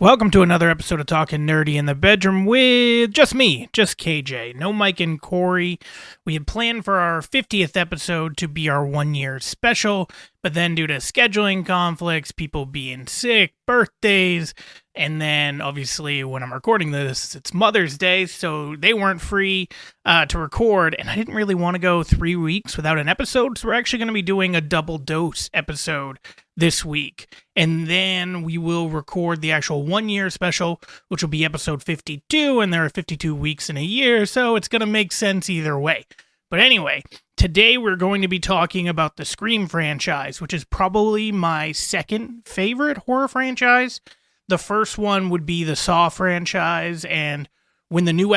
Welcome to another episode of Talking Nerdy in the Bedroom with just me, just KJ. No Mike and Corey. We had planned for our 50th episode to be our 1 year special, but then due to scheduling conflicts, people being sick, birthdays, and then obviously when I'm recording this, it's Mother's Day, so they weren't free to record, and I didn't really want to go 3 weeks without an episode, so we're actually going to be doing a double dose episode this week. And then we will record the actual 1 year special, which will be episode 52, and there are 52 weeks in a year, so it's going to make sense either way. But anyway, today we're going to be talking about the Scream franchise, which is probably my second favorite horror franchise. The first one would be the Saw franchise, and when the new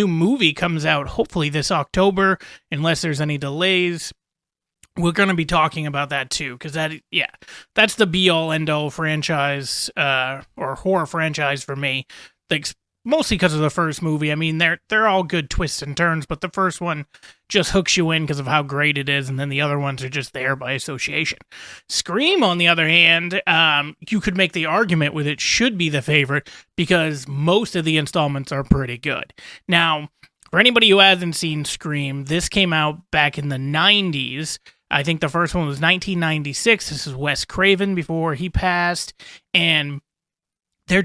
movie comes out, hopefully this October, unless there's any delays, we're going to be talking about that too, because that's the be-all, end-all franchise, or horror franchise for me. Mostly because of the first movie. I mean, they're all good twists and turns, but the first one just hooks you in because of how great it is, and then the other ones are just there by association. Scream, on the other hand, you could make the argument with it should be the favorite because most of the installments are pretty good. Now, for anybody who hasn't seen Scream, this came out back in the 90s. I think the first one was 1996. This is Wes Craven before he passed, and they're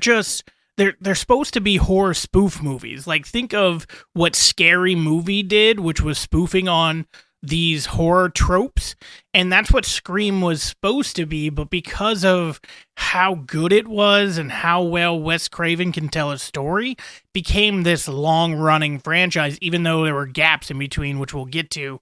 supposed to be horror spoof movies. Like, think of what Scary Movie did, which was spoofing on these horror tropes, and that's what Scream was supposed to be, but because of how good it was and how well Wes Craven can tell a story, became this long-running franchise, even though there were gaps in between, which we'll get to.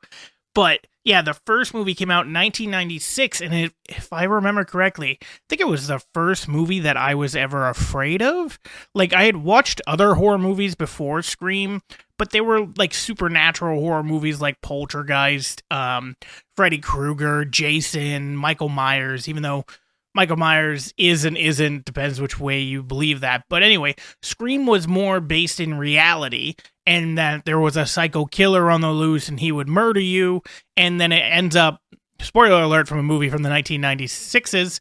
But yeah, the first movie came out in 1996, and if I remember correctly, I think it was the first movie that I was ever afraid of. Like, I had watched other horror movies before Scream, but they were like supernatural horror movies like Poltergeist, Freddy Krueger, Jason, Michael Myers, even though Michael Myers is and isn't, depends which way you believe that. But anyway, Scream was more based in reality, and that there was a psycho killer on the loose and he would murder you, and then it ends up, spoiler alert from a movie from the 1996s,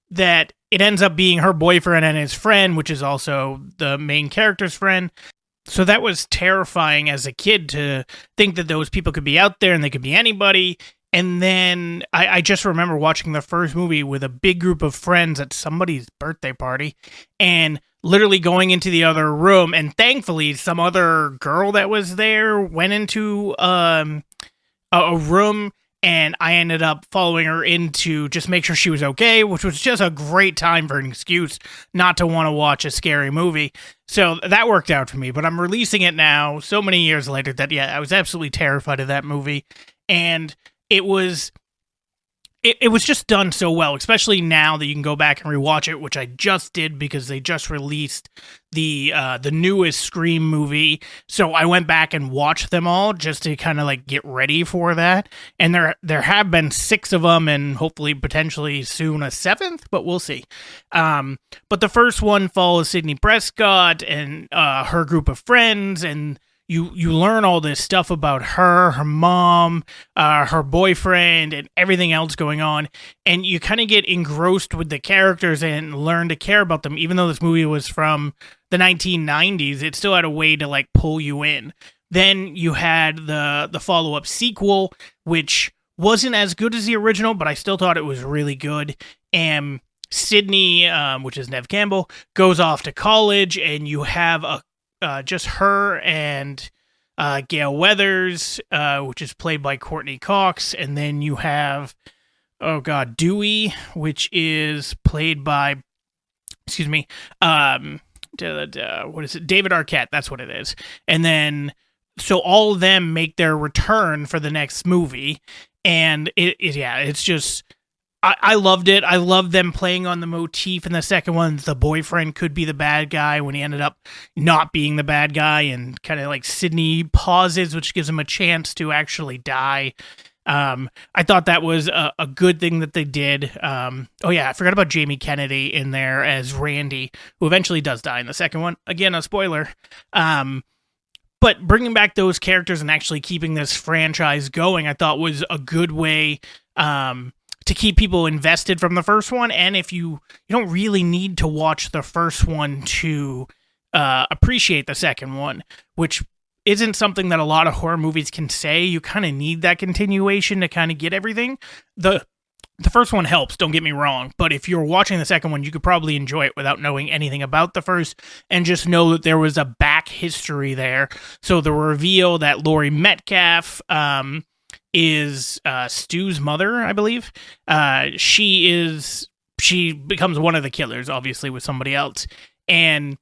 that it ends up being her boyfriend and his friend, which is also the main character's friend. So that was terrifying as a kid to think that those people could be out there and they could be anybody. And then I just remember watching the first movie with a big group of friends at somebody's birthday party and literally going into the other room. And thankfully, some other girl that was there went into a room, and I ended up following her in to just make sure she was okay, which was just a great time for an excuse not to want to watch a scary movie. So that worked out for me. But I'm releasing it now so many years later that, yeah, I was absolutely terrified of that movie. And it was just done so well, especially now that you can go back and rewatch it, which I just did because they just released the newest Scream movie. So I went back and watched them all just to kind of like get ready for that. And there have been 6 of them, and hopefully potentially soon a 7th, but we'll see. But the first one follows Sidney Prescott and her group of friends, and You learn all this stuff about her mom, her boyfriend, and everything else going on, and you kind of get engrossed with the characters and learn to care about them. Even though this movie was from the 1990s, it still had a way to like pull you in. Then you had the follow-up sequel, which wasn't as good as the original, but I still thought it was really good. And Sydney, which is Neve Campbell, goes off to college, and you have just her and Gail Weathers, which is played by Courtney Cox, and then you have, Dewey, which is played by, what is it? David Arquette, that's what it is. And then, so all of them make their return for the next movie, and it's just, I loved it. I loved them playing on the motif in the second one. The boyfriend could be the bad guy when he ended up not being the bad guy, and kind of like Sydney pauses, which gives him a chance to actually die. I thought that was a good thing that they did. I forgot about Jamie Kennedy in there as Randy, who eventually does die in the second one. Again, a spoiler. But bringing back those characters and actually keeping this franchise going, I thought was a good way to to keep people invested from the first one. And if you don't really need to watch the first one to appreciate the second one, which isn't something that a lot of horror movies can say. You kind of need that continuation to kind of get everything. The first one helps, don't get me wrong, but if you're watching the second one, you could probably enjoy it without knowing anything about the first, and just know that there was a back history there. So the reveal that Laurie Metcalf is Stu's mother, I believe. She becomes one of the killers, obviously, with somebody else, and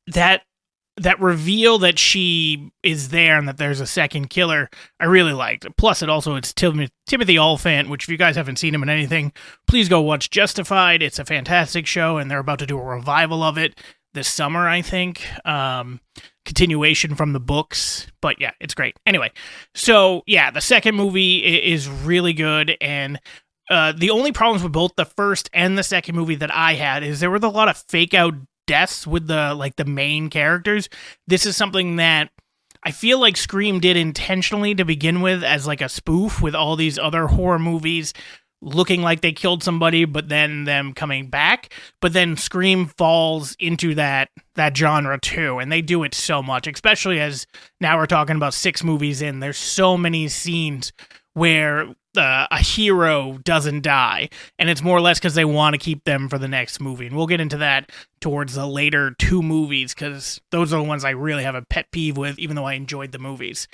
that reveal that she is there and that there's a second killer, I really liked. Plus, it's Timothy Olyphant, which if you guys haven't seen him in anything, please go watch Justified. It's a fantastic show, and they're about to do a revival of it this summer, I think. Continuation from the books. But yeah, it's great. Anyway, so yeah, the second movie is really good, and the only problems with both the first and the second movie that I had is there were a lot of fake out deaths with the main characters. This is something that I feel like Scream did intentionally to begin with as like a spoof with all these other horror movies looking like they killed somebody, but then them coming back. But then Scream falls into that genre too, and they do it so much, especially as now we're talking about 6 movies in. There's so many scenes where a hero doesn't die, and it's more or less because they want to keep them for the next movie. And we'll get into that towards the later 2 movies, because those are the ones I really have a pet peeve with, even though I enjoyed the movies.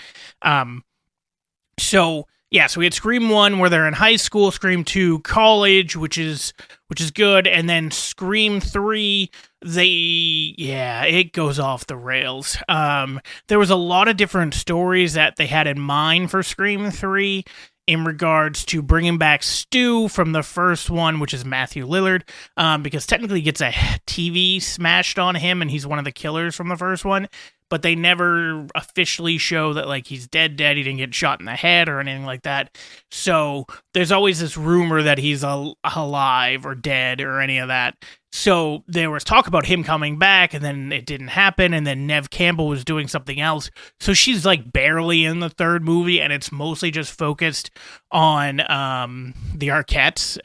So we had Scream 1 where they're in high school, Scream 2 college, which is good, and then Scream 3, it goes off the rails. There was a lot of different stories that they had in mind for Scream 3 in regards to bringing back Stu from the first one, which is Matthew Lillard, because technically he gets a TV smashed on him, and he's one of the killers from the first one. But they never officially show that, like, he's dead, he didn't get shot in the head or anything like that. So there's always this rumor that he's alive or dead or any of that. So there was talk about him coming back, and then it didn't happen, and then Neve Campbell was doing something else. So she's, like, barely in the third movie, and it's mostly just focused on the Arquettes,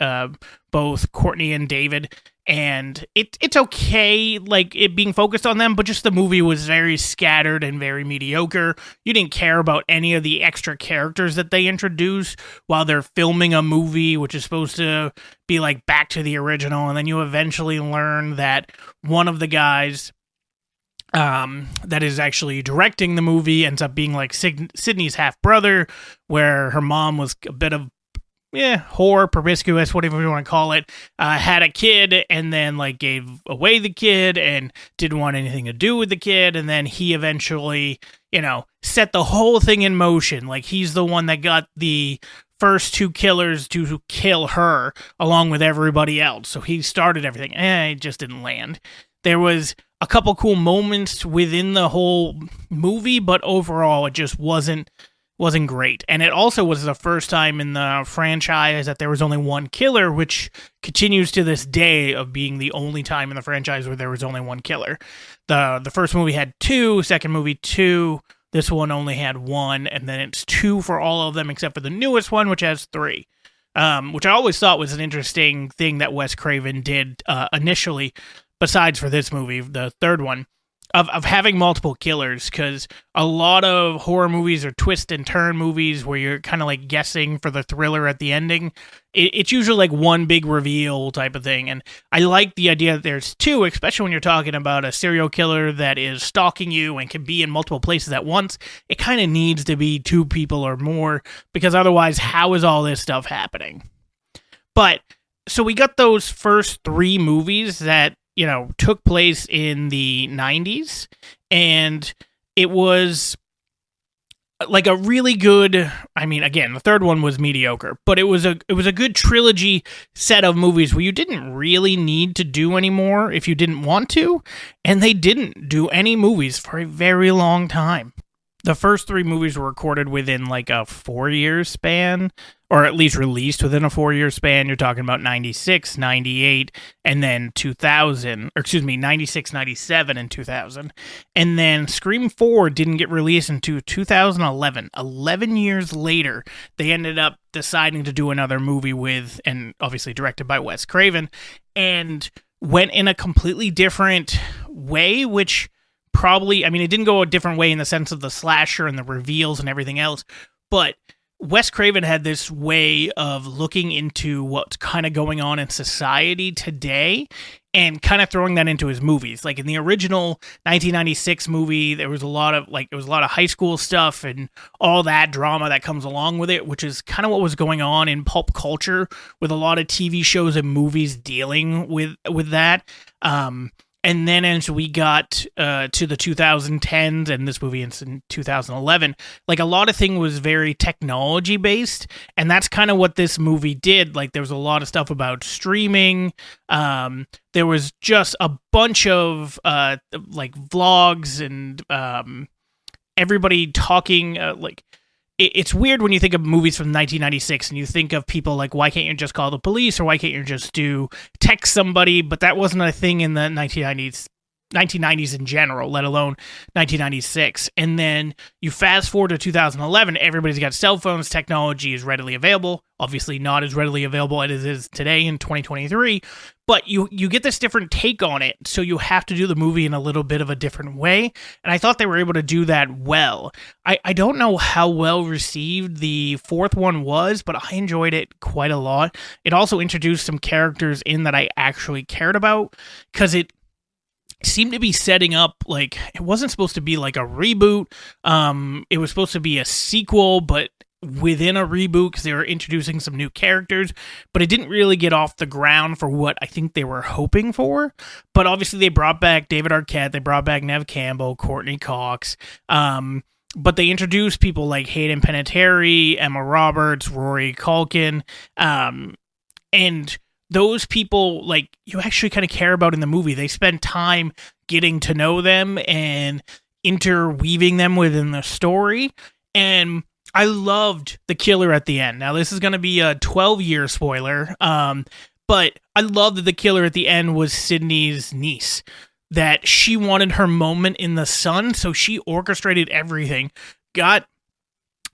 both Courtney and David. And it's okay, like, it being focused on them, but just the movie was very scattered and very mediocre. You didn't care about any of the extra characters that they introduced while they're filming a movie, which is supposed to be, like, back to the original. And then you eventually learn that one of the guys that is actually directing the movie ends up being, like, Sydney's half-brother, where her mom was a bit of whore, promiscuous, whatever you want to call it, had a kid, and then, like, gave away the kid and didn't want anything to do with the kid, and then he eventually, set the whole thing in motion. Like, he's the one that got the first 2 killers to kill her along with everybody else. So he started everything. It just didn't land. There was a couple cool moments within the whole movie, but overall it just wasn't great. And it also was the first time in the franchise that there was only one killer, which continues to this day of being the only time in the franchise where there was only one killer. The first movie had 2, second movie 2, this one only had 1, and then it's 2 for all of them except for the newest one, which has 3. Which I always thought was an interesting thing that Wes Craven did initially, besides for this movie, the third one. Of having multiple killers, because a lot of horror movies are twist and turn movies where you're kind of like guessing for the thriller at the ending. It's usually like one big reveal type of thing, and I like the idea that there's 2, especially when you're talking about a serial killer that is stalking you and can be in multiple places at once. It kind of needs to be 2 people or more, because otherwise, how is all this stuff happening? But, so we got those first 3 movies that took place in the 90s, and it was like a really good, again, the third one was mediocre, but it was a good trilogy set of movies where you didn't really need to do any more if you didn't want to, and they didn't do any movies for a very long time. the first three movies were recorded within like a 4-year span, or at least released within a 4-year span. You're talking about 96, 98, and then 2000, or excuse me, 96, 97, and 2000. And then Scream 4 didn't get released until 2011. 11 years later, they ended up deciding to do another movie with, and obviously directed by Wes Craven, and went in a completely different way, which probably, I mean, it didn't go a different way in the sense of the slasher and the reveals and everything else, but Wes Craven had this way of looking into what's kind of going on in society today and kind of throwing that into his movies. Like in the original 1996 movie, there was a lot of high school stuff and all that drama that comes along with it, which is kind of what was going on in pulp culture with a lot of TV shows and movies dealing with that. And then as we got to the 2010s, and this movie is in 2011, like a lot of thing was very technology based, and that's kind of what this movie did. Like there was a lot of stuff about streaming. There was just a bunch of like vlogs and everybody talking it's weird when you think of movies from 1996 and you think of people like, why can't you just call the police, or why can't you just text somebody? But that wasn't a thing in the 1990s in general, let alone 1996. And then you fast forward to 2011, everybody's got cell phones, technology is readily available. Obviously not as readily available as it is today in 2023, but you get this different take on it, so you have to do the movie in a little bit of a different way, and I thought they were able to do that well. I don't know how well received the fourth one was, but I enjoyed it quite a lot. It also introduced some characters in that I actually cared about, because it seemed to be setting up, like, it wasn't supposed to be like a reboot. It was supposed to be a sequel, but within a reboot, because they were introducing some new characters, but it didn't really get off the ground for what I think they were hoping for. But obviously they brought back David Arquette, they brought back Neve Campbell, Courtney Cox, but they introduced people like Hayden Panettiere, Emma Roberts, Rory Culkin, and those people, like, you actually kind of care about in the movie. They spend time getting to know them and interweaving them within the story, and I loved the killer at the end. Now, this is going to be a 12-year spoiler, but I love that the killer at the end was Sydney's niece, that she wanted her moment in the sun, so she orchestrated everything, got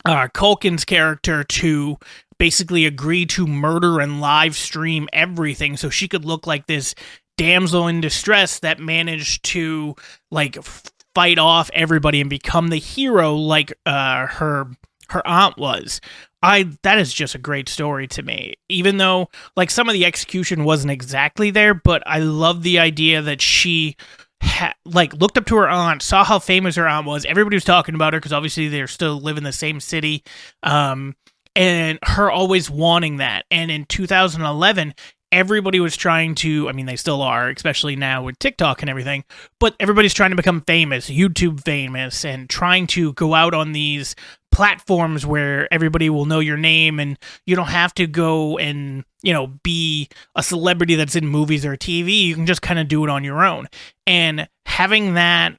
Culkin's character to basically agree to murder and live stream everything so she could look like this damsel in distress that managed to, like, fight off everybody and become the hero like her aunt was. That is just a great story to me, even though, like, some of the execution wasn't exactly there, but I love the idea that she looked up to her aunt, saw how famous her aunt was. Everybody was talking about her because obviously they're still live in the same city, and her always wanting that. And in 2011, everybody was trying to, I mean, they still are, especially now with TikTok and everything, but everybody's trying to become famous, YouTube famous, and trying to go out on these platforms where everybody will know your name, and you don't have to go and, you know, be a celebrity that's in movies or TV. You can just kind of do it on your own. And having that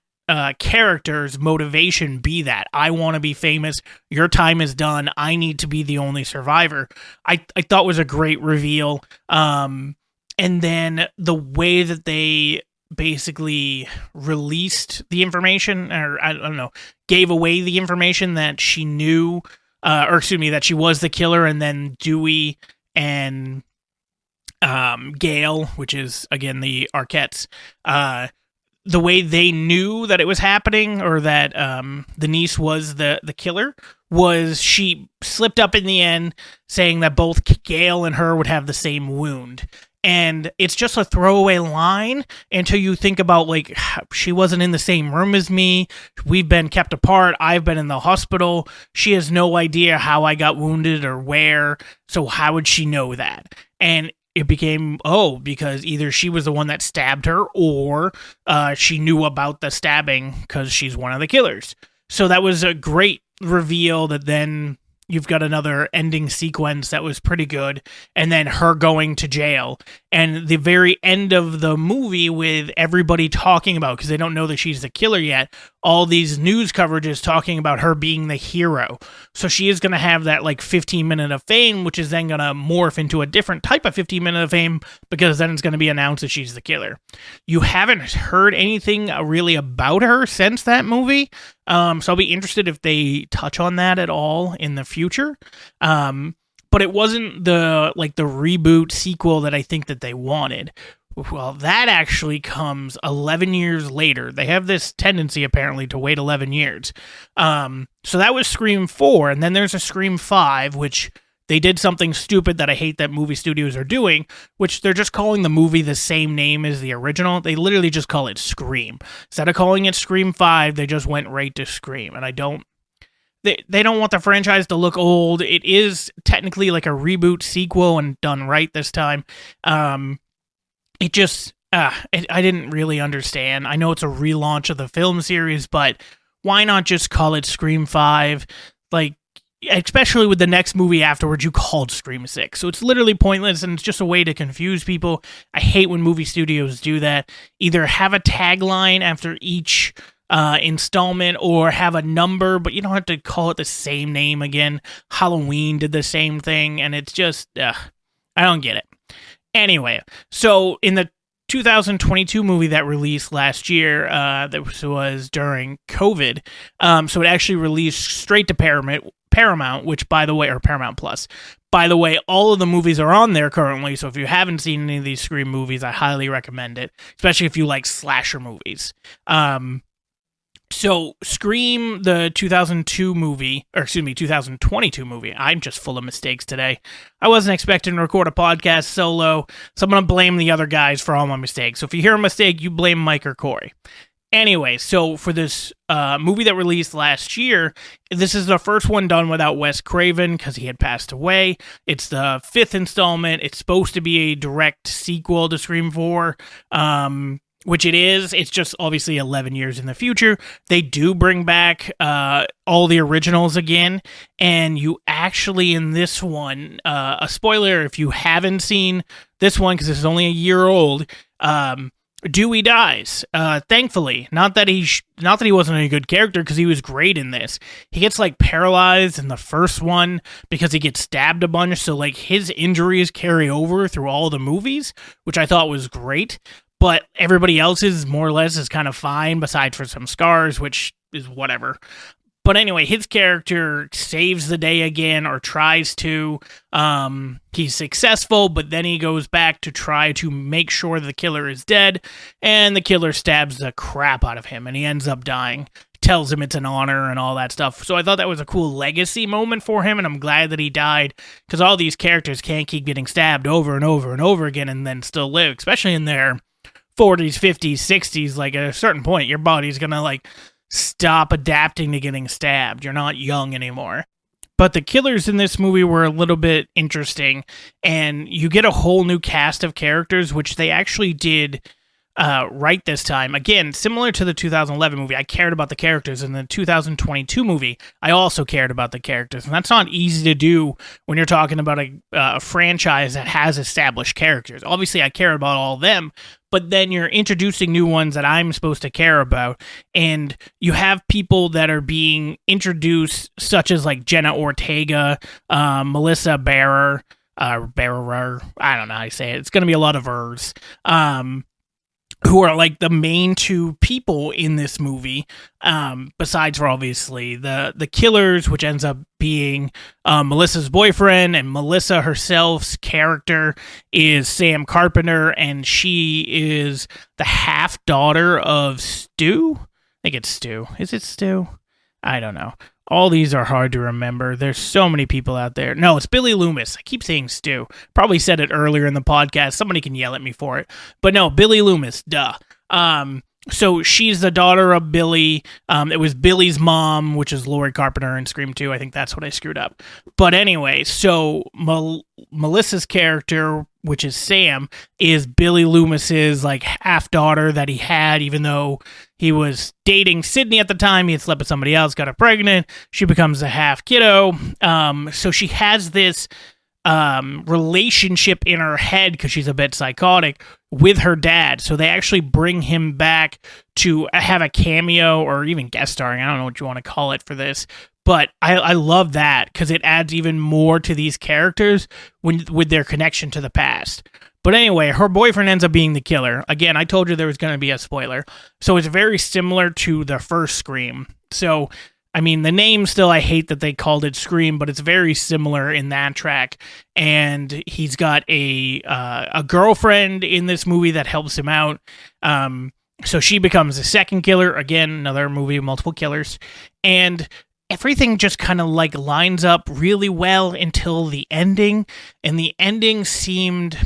character's motivation be that, I want to be famous, your time is done, I need to be the only survivor, I thought was a great reveal. And then the way that they basically released the information, or I don't know, gave away the information that she knew, or excuse me, that she was the killer, and then Dewey and Gail, which is again the Arquettes, the way they knew that it was happening, or that the niece was the killer, was she slipped up in the end saying that both Gail and her would have the same wound. And it's just a throwaway line until you think about, like, she wasn't in the same room as me. We've been kept apart. I've been in the hospital. She has no idea how I got wounded or where. So how would she know that? And it became, because either she was the one that stabbed her, or she knew about the stabbing because she's one of the killers. So that was a great reveal that then, you've got another ending sequence that was pretty good, and then her going to jail, and the very end of the movie with everybody talking about, because they don't know that she's the killer yet, all these news coverages talking about her being the hero. So she is going to have that like 15-minute of fame, which is then going to morph into a different type of 15-minute of fame, because then it's going to be announced that she's the killer. You haven't heard anything really about her since that movie. So I'll be interested if they touch on that at all in the future. But it wasn't the reboot sequel that I think that they wanted. Well, that actually comes 11 years later. They have this tendency, apparently, to wait 11 years. So that was Scream 4, and then there's a Scream 5, which they did something stupid that I hate that movie studios are doing, which they're just calling the movie the same name as the original. They literally just call it Scream. Instead of calling it Scream 5, they just went right to Scream, and they don't want the franchise to look old. It is technically like a reboot sequel and done right this time. It just, I didn't really understand. I know it's a relaunch of the film series, but why not just call it Scream 5? Like, especially with the next movie afterwards, you called Scream 6. So it's literally pointless, and it's just a way to confuse people. I hate when movie studios do that. Either have a tagline after each installment, or have a number, but you don't have to call it the same name again. Halloween did the same thing, and it's just, I don't get it. Anyway, so in the 2022 movie that released last year, that was during COVID, so it actually released straight to Paramount, which, by the way, or Paramount Plus. By the way, all of the movies are on there currently, so if you haven't seen any of these Scream movies, I highly recommend it, especially if you like slasher movies. So Scream, the 2022 movie, I'm just full of mistakes today. I wasn't expecting to record a podcast solo, so I'm going to blame the other guys for all my mistakes. So if you hear a mistake, you blame Mike or Corey. Anyway, so for this movie that released last year, this is the first one done without Wes Craven because he had passed away. It's the 5th installment. It's supposed to be a direct sequel to Scream 4. Which it is. It's just obviously 11 years in the future. They do bring back all the originals again, and you actually, in this one, a spoiler if you haven't seen this one, because this is only a year old, Dewey dies. Thankfully, not that he wasn't a good character, because he was great in this. He gets like paralyzed in the first one because he gets stabbed a bunch, so like his injuries carry over through all the movies, which I thought was great. But everybody else's, more or less, is kind of fine, besides for some scars, which is whatever. But anyway, his character saves the day again, or tries to. He's successful, but then he goes back to try to make sure the killer is dead, and the killer stabs the crap out of him, and he ends up dying. Tells him it's an honor and all that stuff. So I thought that was a cool legacy moment for him, and I'm glad that he died, because all these characters can't keep getting stabbed over and over and over again and then still live, especially in their 40s, 50s, 60s. Like, at a certain point, your body's gonna like stop adapting to getting stabbed. You're not young anymore. But the killers in this movie were a little bit interesting, and you get a whole new cast of characters, which they actually did right this time. Again, similar to the 2011 movie, I cared about the characters. In the 2022 movie, I also cared about the characters, and that's not easy to do when you're talking about a franchise that has established characters. Obviously, I care about all of them, but then you're introducing new ones that I'm supposed to care about, and you have people that are being introduced, such as like Jenna Ortega, Melissa Barrera, I don't know how you say it. It's going to be a lot of ers. Who are like the main two people in this movie, besides for obviously the killers, which ends up being Melissa's boyfriend, and Melissa herself's character is Sam Carpenter, and she is the half daughter of Stu. I think it's Stu. Is it Stu? I don't know. All these are hard to remember. There's so many people out there. No, it's Billy Loomis. I keep saying Stu. Probably said it earlier in the podcast. Somebody can yell at me for it. But no, Billy Loomis. Duh. So she's the daughter of Billy. It was Billy's mom, which is Laurie Carpenter in Scream 2. I think that's what I screwed up. But anyway, so Melissa's character, which is Sam, is Billy Loomis's like half daughter that he had, even though he was dating Sydney at the time. He had slept with somebody else, got her pregnant. She becomes a half kiddo. So she has this relationship in her head, because she's a bit psychotic, with her dad. So they actually bring him back to have a cameo or even guest starring. I don't know what you want to call it for this, but I love that because it adds even more to these characters with their connection to the past. But anyway, her boyfriend ends up being the killer. Again, I told you there was going to be a spoiler. So it's very similar to the first Scream. So, I mean, the name still, I hate that they called it Scream, but it's very similar in that track. And he's got a girlfriend in this movie that helps him out. So she becomes the second killer. Again, another movie of multiple killers. And everything just kind of like lines up really well until the ending. And the ending seemed,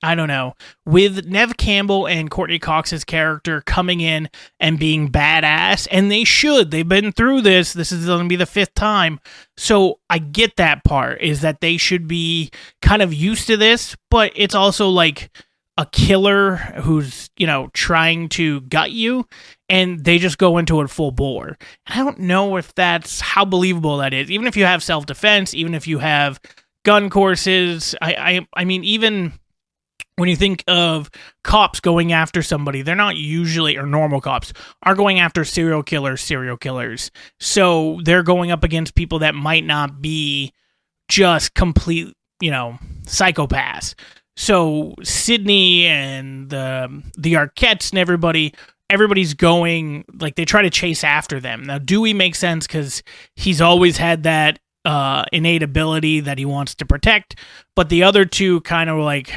I don't know, with Neve Campbell and Courtney Cox's character coming in and being badass, and they should. They've been through this. This is going to be the 5th time. So I get that part, is that they should be kind of used to this, but it's also like a killer who's, you know, trying to gut you, and they just go into it full bore. I don't know if that's how believable that is. Even if you have self-defense, even if you have gun courses, I mean, even when you think of cops going after somebody, they're not usually, or normal cops, are going after serial killers. So they're going up against people that might not be just complete, you know, psychopaths. So Sydney and the Arquettes and everybody's going, like, they try to chase after them. Now, Dewey makes sense because he's always had that innate ability that he wants to protect, but the other two kind of like,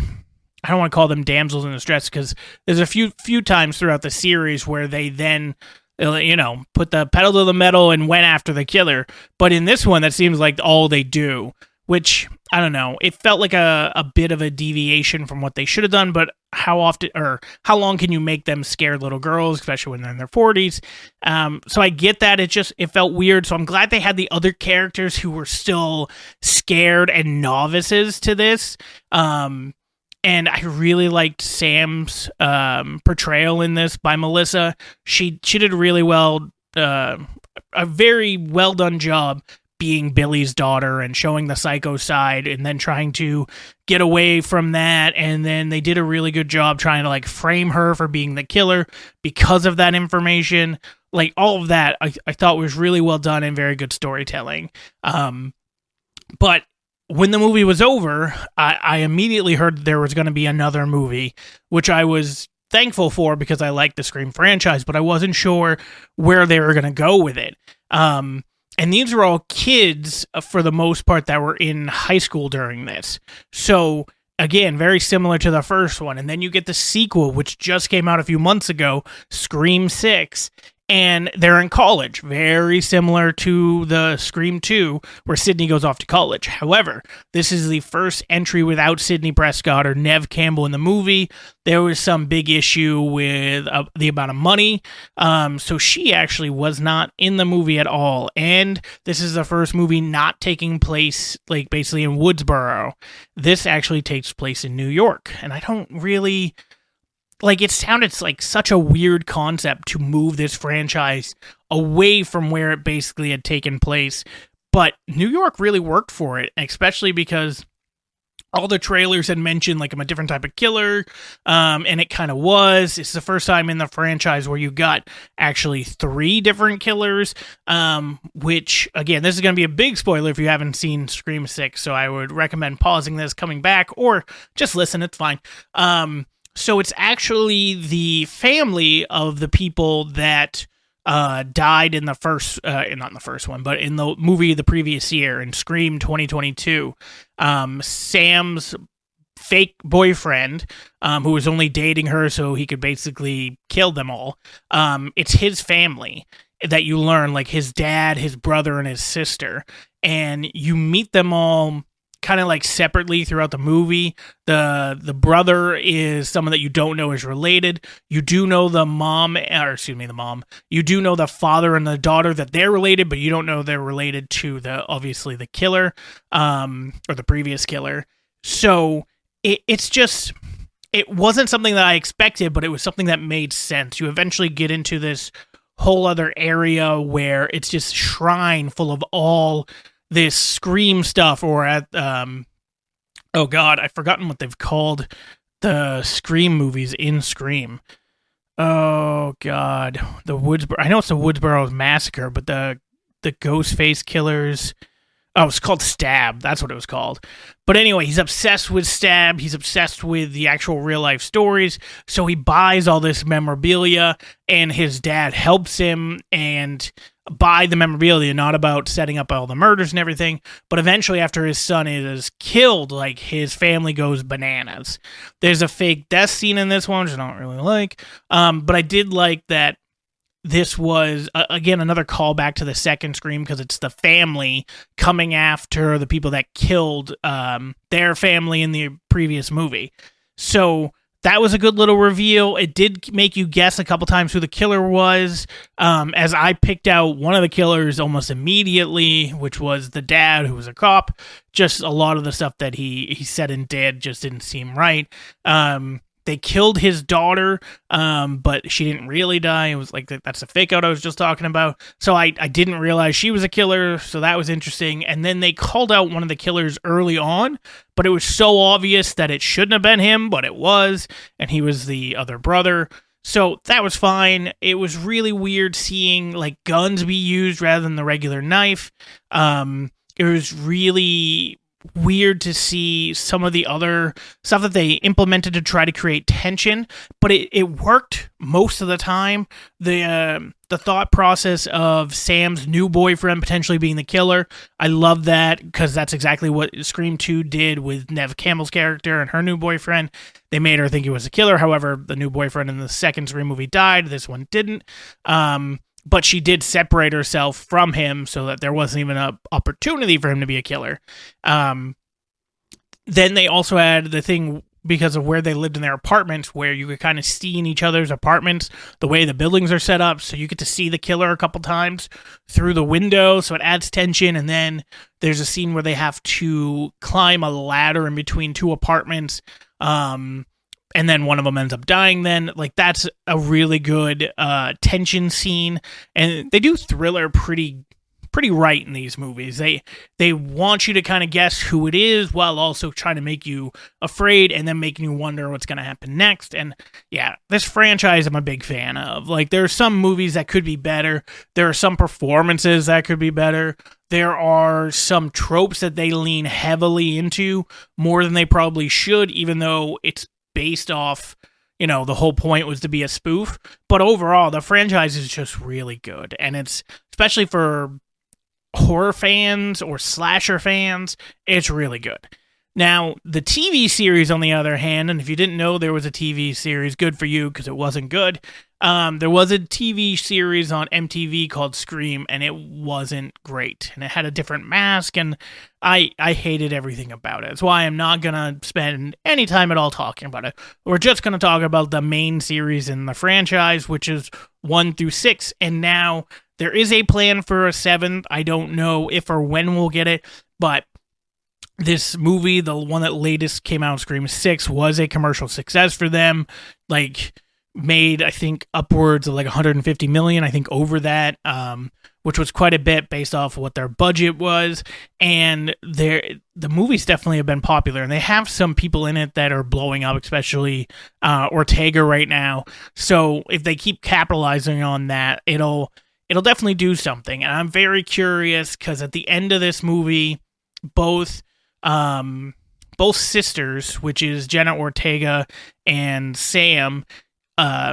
I don't want to call them damsels in distress, because there's a few times throughout the series where they then, you know, put the pedal to the metal and went after the killer. But in this one, that seems like all they do, which, I don't know, it felt like a bit of a deviation from what they should have done. But how often, or how long can you make them scared little girls, especially when they're in their 40s? So I get that. It felt weird. So I'm glad they had the other characters who were still scared and novices to this. And I really liked Sam's portrayal in this by Melissa. She did really well, a very well done job being Billy's daughter and showing the psycho side, and then trying to get away from that. And then they did a really good job trying to like frame her for being the killer because of that information. Like, all of that I thought was really well done and very good storytelling. But when the movie was over, I immediately heard there was going to be another movie, which I was thankful for because I like the Scream franchise, but I wasn't sure where they were going to go with it. And these were all kids, for the most part, that were in high school during this. So, again, very similar to the first one. And then you get the sequel, which just came out a few months ago, Scream 6. And they're in college, very similar to the Scream 2, where Sydney goes off to college. However, this is the first entry without Sydney Prescott or Neve Campbell in the movie. There was some big issue with the amount of money, so she actually was not in the movie at all. And this is the first movie not taking place, like, basically in Woodsboro. This actually takes place in New York, and I don't really... Like, it sounded like such a weird concept to move this franchise away from where it basically had taken place. But New York really worked for it, especially because all the trailers had mentioned, like, I'm a different type of killer, and it kind of was. It's the first time in the franchise where you got actually 3 different killers, which, again, this is going to be a big spoiler if you haven't seen Scream 6, so I would recommend pausing this, coming back, or just listen, it's fine. So it's actually the family of the people that died in the first, not in the first one, but in the movie the previous year, in Scream 2022. Sam's fake boyfriend, who was only dating her so he could basically kill them all. It's his family that you learn, like his dad, his brother, and his sister. And you meet them all kind of like separately throughout the movie. The brother is someone that you don't know is related. You do know the mom. You do know the father and the daughter, that they're related, but you don't know they're related to obviously the killer, or the previous killer. So it's it wasn't something that I expected, but it was something that made sense. You eventually get into this whole other area where it's just shrine full of all this Scream stuff, or at oh god, I've forgotten what they've called the Scream movies in Scream. Oh god, the Woodsboro. I know it's the Woodsboro Massacre, but the Ghostface killers. Oh, it's called Stab. That's what it was called. But anyway, he's obsessed with Stab. He's obsessed with the actual real-life stories. So he buys all this memorabilia, and his dad helps him and buy the memorabilia, not about setting up all the murders and everything. But eventually, after his son is killed, like, his family goes bananas. There's a fake death scene in this one, which I don't really like. But I did like that this was, again, another callback to the second Scream, because it's the family coming after the people that killed their family in the previous movie. So that was a good little reveal. It did make you guess a couple times who the killer was, as I picked out one of the killers almost immediately, which was the dad, who was a cop. Just a lot of the stuff that he said and did just didn't seem right. They killed his daughter, but she didn't really die. It was like, that's the fake out I was just talking about. So I didn't realize she was a killer, so that was interesting. And then they called out one of the killers early on, but it was so obvious that it shouldn't have been him, but it was, and he was the other brother. So that was fine. It was really weird seeing, like, guns be used rather than the regular knife. It was really weird to see some of the other stuff that they implemented to try to create tension, but it worked most of the time. The thought process of Sam's new boyfriend potentially being the killer, I love that, because that's exactly what Scream 2 did with Neve Campbell's character and her new boyfriend. They made her think he was a killer. However, the new boyfriend in the second Scream movie died. This one didn't. But she did separate herself from him so that there wasn't even an opportunity for him to be a killer. Then they also had the thing, because of where they lived in their apartments, where you could kind of see in each other's apartments the way the buildings are set up. So you get to see the killer a couple times through the window. So it adds tension. And then there's a scene where they have to climb a ladder in between two apartments. And then one of them ends up dying then. Like, that's a really good tension scene. And they do thriller pretty right in these movies. They want you to kind of guess who it is, while also trying to make you afraid and then making you wonder what's going to happen next. And yeah, this franchise I'm a big fan of. Like, there are some movies that could be better. There are some performances that could be better. There are some tropes that they lean heavily into, more than they probably should, even though it's based off, the whole point was to be a spoof. But overall, the franchise is just really good. And it's, especially for horror fans or slasher fans, it's really good. Now, the TV series, on the other hand, and if you didn't know there was a TV series, good for you, because it wasn't good. There was a TV series on MTV called Scream, and it wasn't great. And it had a different mask, and I hated everything about it. That's why I'm not going to spend any time at all talking about it. We're just going to talk about the main series in the franchise, which is 1 through 6. And now there is a plan for a 7th. I don't know if or when we'll get it, but this movie, the one that latest came out, Scream 6, was a commercial success for them. Like, made, I think, upwards of like 150 million, I think over that, which was quite a bit based off of what their budget was. And the movies definitely have been popular, and they have some people in it that are blowing up, especially Ortega right now. So if they keep capitalizing on that, it'll definitely do something. And I'm very curious, because at the end of this movie, both sisters, which is Jenna Ortega and Sam,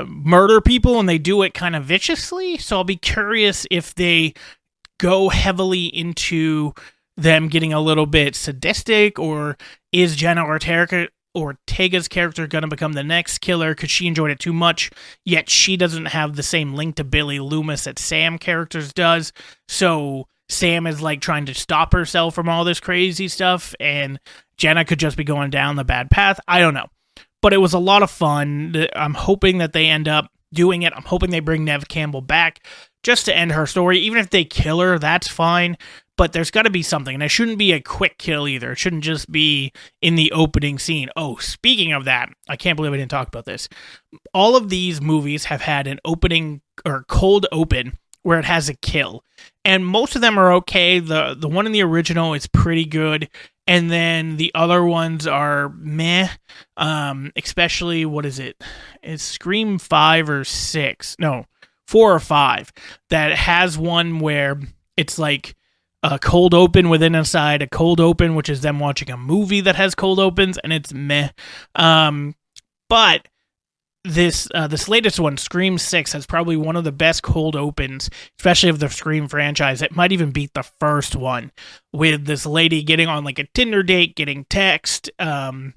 murder people, and they do it kind of viciously. So I'll be curious if they go heavily into them getting a little bit sadistic, or is Jenna Ortega's character going to become the next killer because she enjoyed it too much, yet she doesn't have the same link to Billy Loomis that Sam characters does. So Sam is like trying to stop herself from all this crazy stuff, and Jenna could just be going down the bad path. I don't know. But it was a lot of fun. I'm hoping that they end up doing it. I'm hoping they bring Neve Campbell back, just to end her story. Even if they kill her, that's fine. But there's got to be something, and it shouldn't be a quick kill either. It shouldn't just be in the opening scene. Oh, speaking of that, I can't believe I didn't talk about this. All of these movies have had an opening or cold open where it has a kill, and most of them are okay. The one in the original is pretty good, and then the other ones are meh. Especially, what is it? It's Scream 5 or 6. No, 4 or 5 that has one where it's like a cold open within inside a cold open, which is them watching a movie that has cold opens, and it's meh. But this latest one, Scream 6, has probably one of the best cold opens, especially of the Scream franchise. It might even beat the first one, with this lady getting on like a Tinder date, getting text, and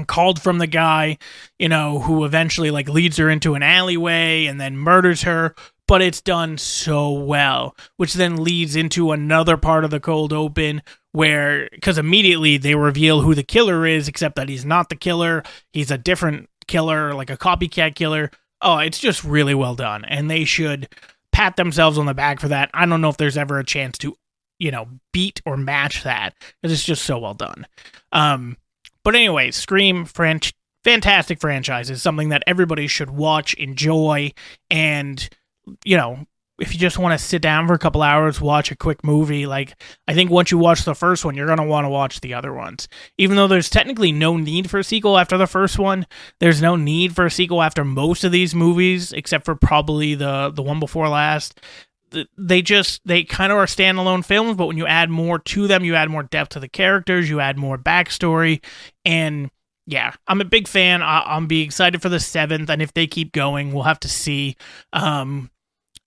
called from the guy, who eventually like leads her into an alleyway and then murders her. But it's done so well, which then leads into another part of the cold open where, because immediately they reveal who the killer is, except that he's not the killer. He's a different killer, like a copycat killer. Oh, it's just really well done. And they should pat themselves on the back for that. I don't know if there's ever a chance to, beat or match that, because it's just so well done. But anyway, Scream, fantastic franchise, is something that everybody should watch, enjoy, and if you just want to sit down for a couple hours, watch a quick movie, like, I think once you watch the first one, you're going to want to watch the other ones. Even though there's technically no need for a sequel after the first one, there's no need for a sequel after most of these movies, except for probably the one before last. They kind of are standalone films, but when you add more to them, you add more depth to the characters, you add more backstory, and yeah, I'm a big fan. I'm be excited for the 7th, and if they keep going, we'll have to see.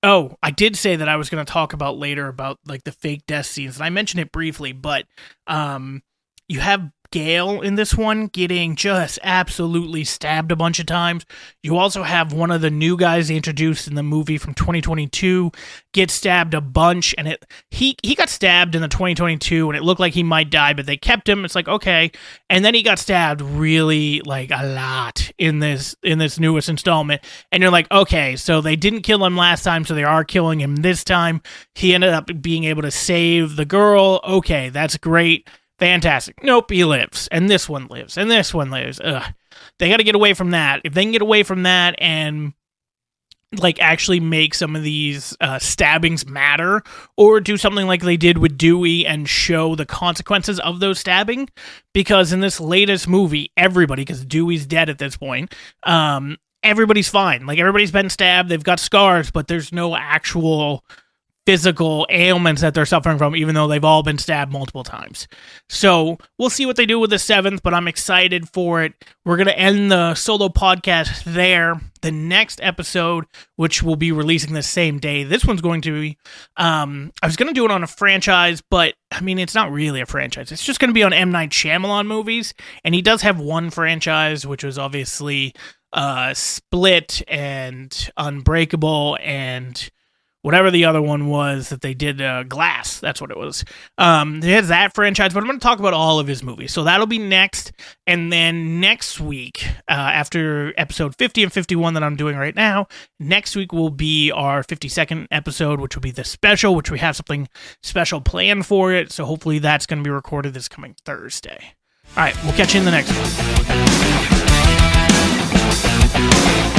Oh, I did say that I was going to talk about later about like the fake death scenes, and I mentioned it briefly, but you have Gale in this one getting just absolutely stabbed a bunch of times. You also have one of the new guys they introduced in the movie from 2022 get stabbed a bunch, and he got stabbed in the 2022 and it looked like he might die, but they kept him. It's like, okay. And then he got stabbed really like a lot in this newest installment, and you're like, okay, so they didn't kill him last time, so they are killing him this time. He ended up being able to save the girl. Okay, that's great. Fantastic. Nope, he lives. And this one lives. And this one lives. Ugh. They got to get away from that. If they can get away from that and like actually make some of these stabbings matter, or do something like they did with Dewey and show the consequences of those stabbing, because in this latest movie, everybody, because Dewey's dead at this point, everybody's fine. Like, everybody's been stabbed. They've got scars, but there's no actual physical ailments that they're suffering from, even though they've all been stabbed multiple times. So we'll see what they do with the 7th, but I'm excited for it. We're going to end the solo podcast there. The next episode, which will be releasing the same day, this one's going to be, I was going to do it on a franchise, but I mean, it's not really a franchise. It's just going to be on M. Night Shyamalan movies, and he does have one franchise, which was obviously Split and Unbreakable and whatever the other one was that they did, Glass, that's what it was. He has that franchise, but I'm going to talk about all of his movies. So that'll be next, and then next week, after episode 50 and 51 that I'm doing right now, next week will be our 52nd episode, which will be the special, which we have something special planned for it, so hopefully that's going to be recorded this coming Thursday. All right, we'll catch you in the next one.